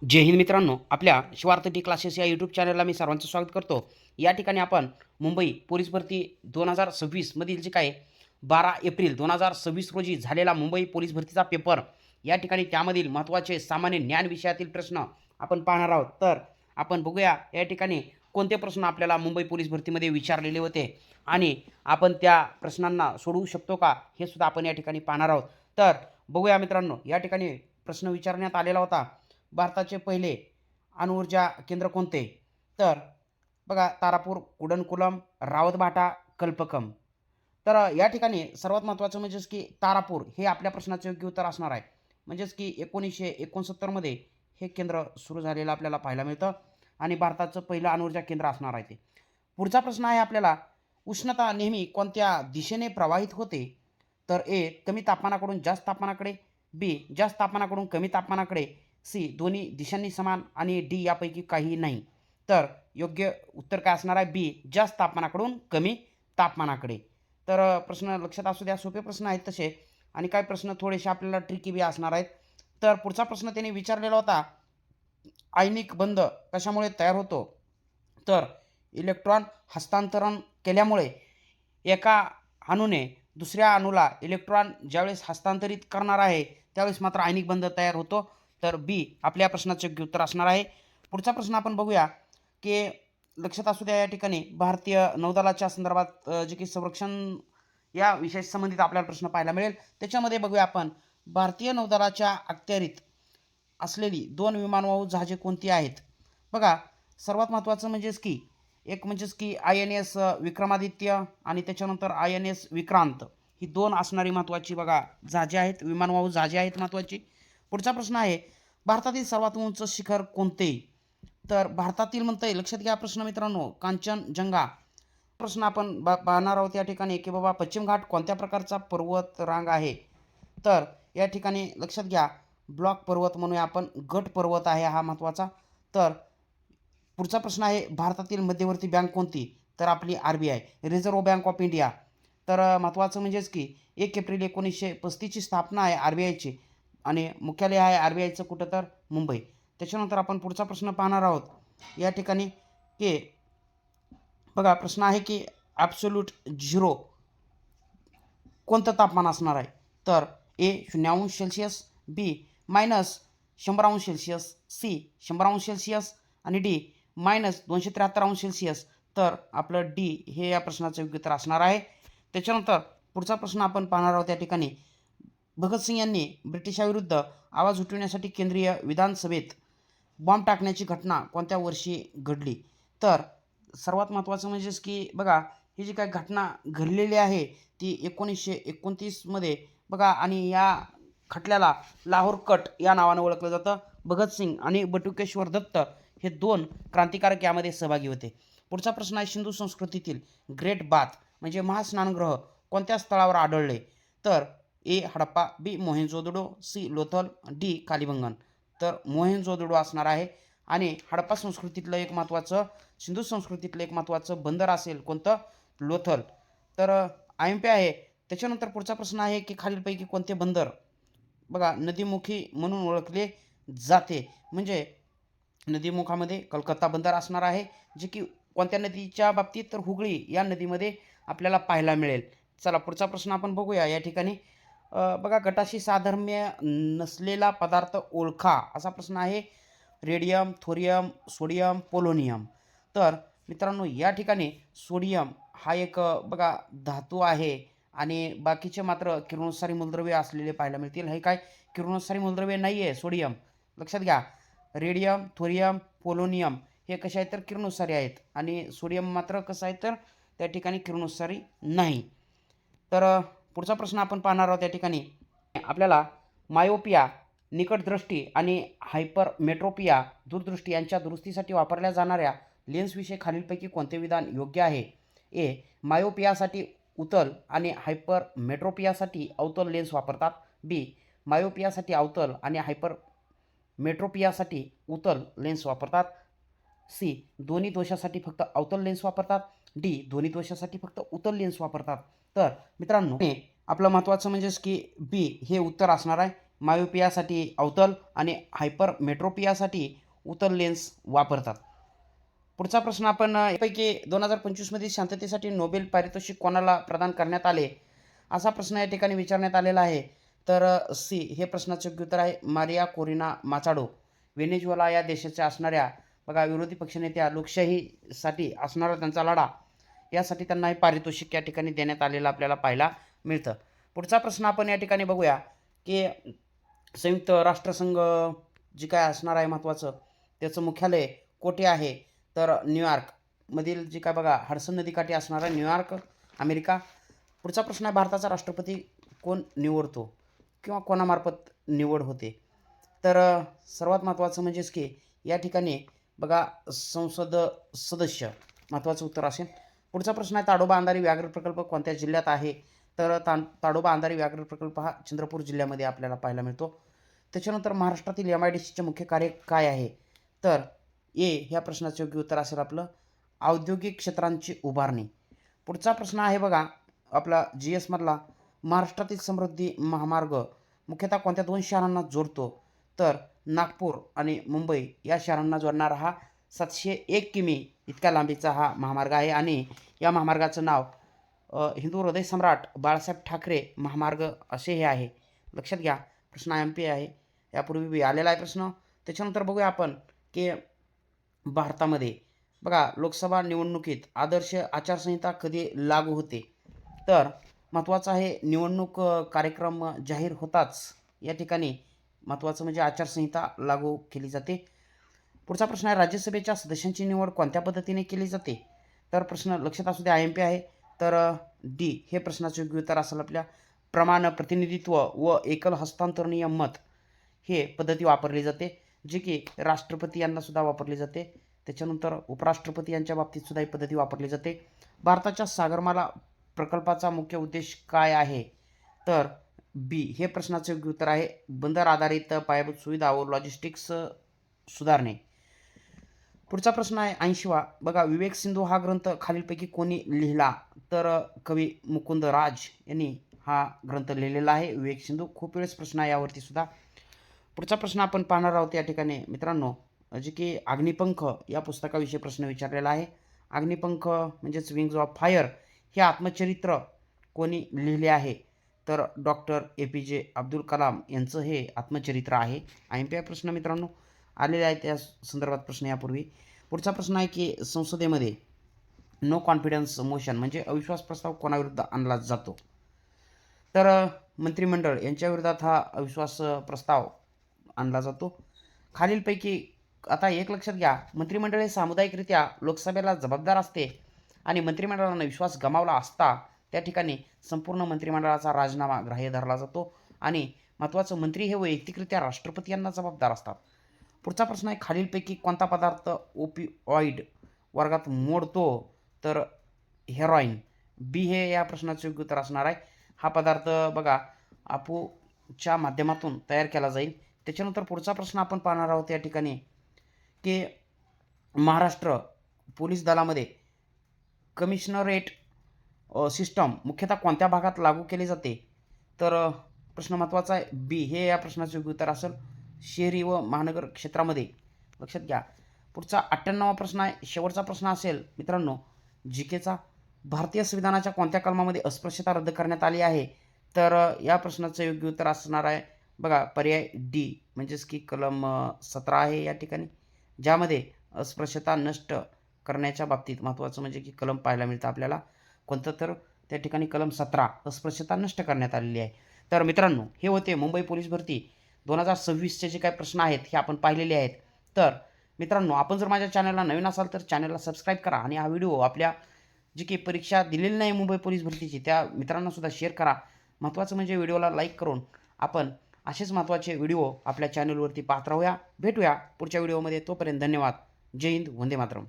जय हिंद मित्रांनो, आपल्या Shivarth T classes या यूट्यूब चॅनलला मी सर्वांचं स्वागत करतो. या ठिकाणी आपण मुंबई पोलीस भरती 2026 मधील जे काय 12 एप्रिल 2026 रोजी झालेला मुंबई पोलीस भरतीचा पेपर, या ठिकाणी त्यामधील महत्त्वाचे सामान्य ज्ञान विषयातील प्रश्न आपण पाहणार आहोत. तर आपण बघूया या ठिकाणी कोणते प्रश्न आपल्याला मुंबई पोलीस भरतीमध्ये विचारलेले होते आणि आपण त्या प्रश्नांना सोडवू शकतो का, हे सुद्धा आपण या ठिकाणी पाहणार आहोत. तर बघूया मित्रांनो, या ठिकाणी प्रश्न विचारण्यात आलेला होता, भारताचे पहिले अणुऊर्जा केंद्र कोणते? तर बघा, तारापूर, कुडनकुलम, रावतभाटा, कल्पकम. तर या ठिकाणी सर्वात महत्त्वाचं म्हणजेच की तारापूर हे आपल्या प्रश्नाचं योग्य उत्तर असणार आहे. म्हणजेच की 1969 मध्ये हे केंद्र सुरू झालेलं आपल्याला पाहायला मिळतं आणि भारताचं पहिलं अणुऊर्जा केंद्र असणार आहे ते. पुढचा प्रश्न आहे आपल्याला, उष्णता नेहमी कोणत्या दिशेने प्रवाहित होते? तर ए कमी तापमानाकडून जास्त तापमानाकडे, बी जास्त तापमानाकडून कमी तापमानाकडे, सी दोन्ही दिशांनी समान आणि डी यापैकी काहीही नाही. तर योग्य उत्तर काय असणार आहे? बी जास्त तापमानाकडून कमी तापमानाकडे. तर प्रश्न लक्षात असू द्या, सोपे प्रश्न आहेत तसे आणि काही प्रश्न थोडेसे आपल्याला ट्रिकी बी असणार आहेत. तर पुढचा प्रश्न त्यांनी विचारलेला होता, आयनिक बंध कशामुळे तयार होतो? तर इलेक्ट्रॉन हस्तांतरण केल्यामुळे. एका अणूने दुसऱ्या अणूला इलेक्ट्रॉन ज्यावेळेस हस्तांतरित करणार आहे त्यावेळेस मात्र आयनिक बंध तयार होतो. तर बी आपल्या प्रश्नाचे योग्य उत्तर असणार आहे. पुढचा प्रश्न आपण बघूया की लक्षात असू द्या, या ठिकाणी भारतीय नौदलाच्या संदर्भात जे की संरक्षण या विषयाशी संबंधित आपल्याला प्रश्न पाहायला मिळेल. त्याच्यामध्ये बघूया आपण, भारतीय नौदलाच्या अखत्यारीत असलेली 2 विमानवाहू जहाजे कोणती आहेत? बघा, सर्वात महत्त्वाचं म्हणजेच की एक म्हणजेच की INS विक्रमादित्य आणि त्याच्यानंतर INS विक्रांत, ही 2 असणारी महत्त्वाची बघा जहाजे आहेत, विमानवाहू जहाजे आहेत महत्त्वाची. पुढचा प्रश्न आहे, भारतातील सर्वात उंच शिखर कोणते? तर भारतातील म्हणतंय, लक्षात घ्या प्रश्न मित्रांनो, कांचनजंगा. प्रश्न आपण पाहणार आहोत या ठिकाणी की बाबा, पश्चिम घाट कोणत्या प्रकारचा पर्वत रांग आहे? तर या ठिकाणी लक्षात घ्या, ब्लॉक पर्वत म्हणूया आपण, गट पर्वत आहे हा महत्त्वाचा. तर पुढचा प्रश्न आहे, भारतातील मध्यवर्ती बँक कोणती? तर आपली RBI, reserve bank of India. तर महत्त्वाचं म्हणजेच की 1 एप्रिल 1935ची स्थापना आहे RBIची आणि मुख्यालय आहे RBIचं कुठं? तर मुंबई. त्याच्यानंतर आपण पुढचा प्रश्न पाहणार आहोत या ठिकाणी की बघा, प्रश्न आहे की ॲब्सोल्यूट झिरो कोणतं तापमान असणार आहे? तर ए 0°C, बी -100°C, सी 100°C आणि डी -273°C. तर आपलं डी हे या प्रश्नाचं योग्य उत्तर असणार आहे. त्याच्यानंतर पुढचा प्रश्न आपण पाहणार आहोत या ठिकाणी, भगतसिंग यांनी ब्रिटिशाविरुद्ध आवाज उठविण्यासाठी केंद्रीय विधानसभेत बॉम्ब टाकण्याची घटना कोणत्या वर्षी घडली? तर सर्वात महत्त्वाचं म्हणजेच की बघा, ही जी काही घटना घडलेली आहे ती 1929 मध्ये बघा, आणि या खटल्याला लाहोर कट या नावानं ओळखलं जातं. भगतसिंग आणि बटुकेश्वर दत्त हे 2 क्रांतिकारक यामध्ये सहभागी होते. पुढचा प्रश्न आहे, सिंधू संस्कृतीतील ग्रेट बाथ म्हणजे महास्नानगृह कोणत्या स्थळावर आढळले? तर ए हडप्पा, बी मोहेंजोदडो, सी लोथल, डी कालिबंगन. तर मोहेंजोदडो असणार आहे. आणि हडप्पा संस्कृतीतलं एक महत्त्वाचं, सिंधू संस्कृतीतलं एक महत्त्वाचं बंदर असेल कोणतं? लोथल. तर IMP आहे. त्याच्यानंतर पुढचा प्रश्न आहे की खालीलपैकी कोणते बंदर बघा नदीमुखी म्हणून ओळखले जाते? म्हणजे नदीमुखामध्ये कलकत्ता बंदर असणार आहे, जे की कोणत्या नदीच्या बाबतीत? तर हुगळी या नदीमध्ये आपल्याला पाहायला मिळेल. चला पुढचा प्रश्न आपण बघूया या ठिकाणी. बघा, गटाशी साधर्म्य नसलेला पदार्थ ओळखा, असा प्रश्न आहे. Radium, thorium, sodium, polonium. तर मित्रांनो, या ठिकाणी सोडियम हा एक बघा धातू आहे आणि बाकीचे मात्र किरणोत्सारी मूलद्रव्ये असलेले पाहायला मिळतील. हे काय किरणोत्सारी मूलद्रव्ये नाही आहे सोडियम, लक्षात घ्या. रेडियम, थोरियम, पोलोनियम हे कसे आहेत? तर किरणोत्सारी आहेत आणि सोडियम मात्र कसं आहे? तर त्या ठिकाणी किरणोत्सारी नाही. तर पुढचा प्रश्न आपण पाहणार आहोत या ठिकाणी, आपल्याला मायोपिया, निकटदृष्टी आणि हायपरमेट्रोपिया, दूरदृष्टी यांच्या दुरुस्तीसाठी वापरल्या जाणाऱ्या लेन्सविषयी खालीलपैकी कोणते विधान योग्य आहे? ए मायोपियासाठी उतल आणि हायपरमेट्रोपियासाठी अवतल लेन्स वापरतात, बी मायोपियासाठी अवतल आणि हायपरमेट्रोपियासाठी उतल लेन्स वापरतात, सी दोन्ही दोषासाठी फक्त अवतल लेन्स वापरतात, डी दोन्ही दोषासाठी फक्त उतल लेन्स वापरतात. तर मित्रांनो, आपलं महत्त्वाचं म्हणजेच की बी हे उत्तर असणार आहे. मायोपियासाठी अवतल आणि हायपरमेट्रोपियासाठी उतल लेन्स वापरतात. पुढचा प्रश्न आपण यापैकी 2025 शांततेसाठी नोबेल पारितोषिक कोणाला प्रदान करण्यात आले, असा प्रश्न या ठिकाणी विचारण्यात आलेला आहे. तर सी हे प्रश्नाचे योग्य उत्तर आहे मारिया कोरिना माचाडो. व्हेनेझुएला या देशाच्या असणाऱ्या बघा विरोधी पक्षनेत्या लोकशाहीसाठी असणारा त्यांचा लढा, यासाठी त्यांना हे पारितोषिक या ठिकाणी देण्यात आलेलं आपल्याला पाहायला मिळतं. पुढचा प्रश्न आपण या ठिकाणी बघूया की संयुक्त राष्ट्रसंघ जे काय असणार आहे महत्त्वाचं, त्याचं मुख्यालय कोठे आहे, तर न्यूयॉर्कमधील जे काय बघा हडसन नदीकाठी असणारा न्यूयॉर्क, अमेरिका. पुढचा प्रश्न आहे भारताचा राष्ट्रपती कोण निवडतो किंवा कोणामार्फत निवड होते, तर सर्वात महत्त्वाचं म्हणजेच की या ठिकाणी बघा संसद सदस्य महत्त्वाचं उत्तर असेल. पुढचा प्रश्न आहे ताडोबा अंधारी व्याघ्र प्रकल्प कोणत्या जिल्ह्यात आहे, तर ताडोबा अंधारी व्याघ्र प्रकल्प हा चंद्रपूर जिल्ह्यामध्ये आपल्याला पाहायला मिळतो. त्याच्यानंतर महाराष्ट्रातील MIDCचं मुख्य कार्य काय आहे, तर ह्या प्रश्नाचं योग्य उत्तर असेल आपलं औद्योगिक क्षेत्रांची उभारणी. पुढचा प्रश्न आहे बघा आपला GS मधला, महाराष्ट्रातील समृद्धी महामार्ग मुख्यतः कोणत्या 2 शहरांना जोडतो, तर नागपूर आणि मुंबई या शहरांना जोडणारा हा 701 किमी इतक्या लांबीचा हा महामार्ग आहे आणि या महामार्गाचं नाव हिंदू हृदय सम्राट बाळासाहेब ठाकरे महामार्ग असे हे आहे. लक्षात घ्या, प्रश्न MP आहे, यापूर्वी आलेला आहे प्रश्न. त्याच्यानंतर बघूया आपण की भारतामध्ये बघा लोकसभा निवडणुकीत आदर्श आचारसंहिता कधी लागू होते, तर महत्त्वाचं आहे निवडणूक कार्यक्रम जाहीर होताच या ठिकाणी महत्त्वाचं म्हणजे आचारसंहिता लागू केली जाते. पुढचा प्रश्न आहे राज्यसभेच्या सदस्यांची निवड कोणत्या पद्धतीने केली जाते, तर प्रश्न लक्षात असू द्या IMP आहे. तर D हे प्रश्नाचे योग्य उत्तर असेल आपल्या प्रमाण प्रतिनिधित्व व एकल हस्तांतरणीय मत हे पद्धती वापरली जाते, जे की राष्ट्रपती यांना सुद्धा वापरली जाते. त्याच्यानंतर उपराष्ट्रपती यांच्या बाबतीत सुद्धा ही पद्धती वापरली जाते. भारताच्या सागरमाला प्रकल्पाचा मुख्य उद्देश काय आहे, तर B हे प्रश्नाचे योग्य उत्तर आहे बंदर आधारित पायाभूत सुविधा व लॉजिस्टिक्स सुधारणे. पुढचा प्रश्न आहे 80वा बघा विवेक सिंधू हा ग्रंथ खालीलपैकी कोणी लिहिला, तर कवी मुकुंद राज यांनी हा ग्रंथ लिहिलेला आहे विवेक सिंधू. खूप वेळेस प्रश्न आहे यावरती सुद्धा. पुढचा प्रश्न आपण पाहणार आहोत या ठिकाणी मित्रांनो, जे की अग्निपंख या पुस्तकाविषयी प्रश्न विचारलेला आहे. अग्निपंख म्हणजेच विंग्स ऑफ फायर हे आत्मचरित्र कोणी लिहिले आहे, तर डॉक्टर APJ अब्दुल कलाम यांचं हे आत्मचरित्र आहे. IMP प्रश्न मित्रांनो आलेले आहेत त्या संदर्भात प्रश्न यापूर्वी. पुढचा प्रश्न आहे की संसदेमध्ये नो कॉन्फिडन्स मोशन म्हणजे अविश्वास प्रस्ताव कोणाविरुद्ध आणला जातो, तर मंत्रिमंडळ यांच्या विरोधात हा अविश्वास प्रस्ताव आणला जातो. खालीलपैकी आता एक लक्षात घ्या, मंत्रिमंडळ हे सामुदायिकरित्या लोकसभेला जबाबदार असते आणि मंत्रिमंडळानं विश्वास गमावला असता त्या ठिकाणी संपूर्ण मंत्रिमंडळाचा राजीनामा ग्राह्य धरला जातो आणि महत्त्वाचं मंत्री हे वैयक्तिकरित्या राष्ट्रपती यांना जबाबदार असतात. पुढचा प्रश्न आहे खालीलपैकी कोणता पदार्थ ओपिऑइड वर्गात मोडतो, तर हेरॉईन. B हे या प्रश्नाचे योग्य उत्तर असणार आहे. हा पदार्थ बघा अपूच्या माध्यमातून तयार केला जाईल. त्याच्यानंतर पुढचा प्रश्न आपण पाहणार आहोत या ठिकाणी की महाराष्ट्र पोलीस दलामध्ये कमिशनरेट सिस्टम मुख्यतः कोणत्या भागात लागू केले जाते, तर प्रश्न महत्त्वाचा आहे B हे या प्रश्नाचे योग्य उत्तर असेल शहरी व महानगर क्षेत्रामध्ये. लक्षात घ्या. पुढचा 98वा प्रश्न आहे, शेवटचा प्रश्न असेल मित्रांनो GKचा, भारतीय संविधानाच्या कोणत्या कलमामध्ये अस्पृश्यता रद्द करण्यात आली आहे, तर या प्रश्नाचं योग्य उत्तर असणार आहे बघा पर्याय D म्हणजेच की कलम 17 आहे या ठिकाणी, ज्यामध्ये अस्पृश्यता नष्ट करण्याच्या बाबतीत महत्त्वाचं म्हणजे की कलम पाहायला मिळतं आपल्याला कोणतं, तर त्या ठिकाणी कलम 17 अस्पृश्यता नष्ट करण्यात आलेली आहे. तर मित्रांनो हे होते मुंबई पोलीस भरती 2026चे जे काही प्रश्न आहेत हे आपण पाहिलेले आहेत. तर मित्रांनो आपण जर माझ्या चॅनलला नवीन असाल तर चॅनलला सबस्क्राईब करा आणि हा व्हिडिओ आपल्या जी काही परीक्षा दिलेली नाही मुंबई पोलीस भरतीची त्या मित्रांनासुद्धा शेअर करा. महत्त्वाचं म्हणजे व्हिडिओला लाईक करून आपण असेच महत्त्वाचे व्हिडिओ आपल्या चॅनलवरती पाहत राहूया. भेटूया पुढच्या व्हिडिओमध्ये. तोपर्यंत धन्यवाद. जय हिंद, वंदे मातरम.